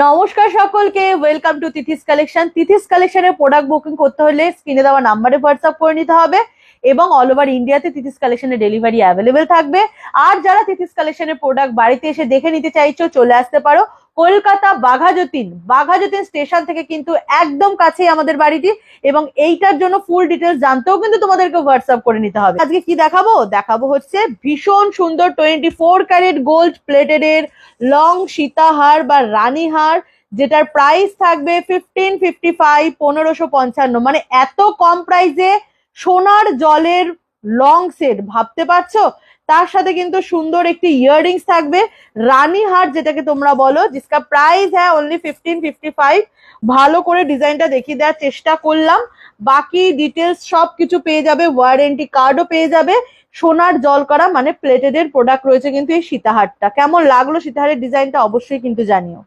নমস্কার সকলকে, welcome to তিথিস collection. তিথিস কালেকশনের প্রোডাক্ট বুকিং করতে হলে স্ক্রিনে দেওয়া নাম্বারে হোয়াটসঅ্যাপ করে নিতে হবে এবং অল ওভার ইন্ডিয়াতে তিথিস কালেকশনের ডেলিভারি অ্যাভেলেবেল থাকবে। আর যারা তিথিস কালেকশনের প্রোডাক্ট বাড়িতে এসে দেখে নিতে চাইছো, চলে আসতে পারো কলকাতা বাঘাযতীন স্টেশন থেকে কিন্তু একদম কাছেই আমাদের বাড়িটি। এবং এইটার জন্য ফুল ডিটেলস জানতেও কিন্তু তোমাদেরকে হোয়াটসঅ্যাপ করে নিতে হবে। আজকে কি দেখাবো হচ্ছে ভীষণ সুন্দর 24 ক্যারেট গোল্ড প্লেটেড এর লং সীতাহার বা রানীহার, যেটার প্রাইস থাকবে 1555, 1555। মানে এত কম প্রাইসে সোনার জলের লং সেট, ভাবতে পারছো? তার সাথে কিন্তু সুন্দর একটি ইয়াররিংস থাকবে, রানীহার যেটাকে তোমরা বলো, জিসকা প্রাইস হ্যাঁ অনলি 1555। ভালো করে ডিজাইনটা দেখিয়ে দেওয়ার চেষ্টা করলাম। বাকি ডিটেলস সবকিছু পেয়ে যাবে, ওয়ারেন্টি কার্ডও পেয়ে যাবে। সোনার জল করা মানে প্লেটেড এর প্রোডাক্ট রয়েছে কিন্তু এই সীতাহারটা। কেমন লাগলো সীতাহারের ডিজাইনটা অবশ্যই কিন্তু জানিও।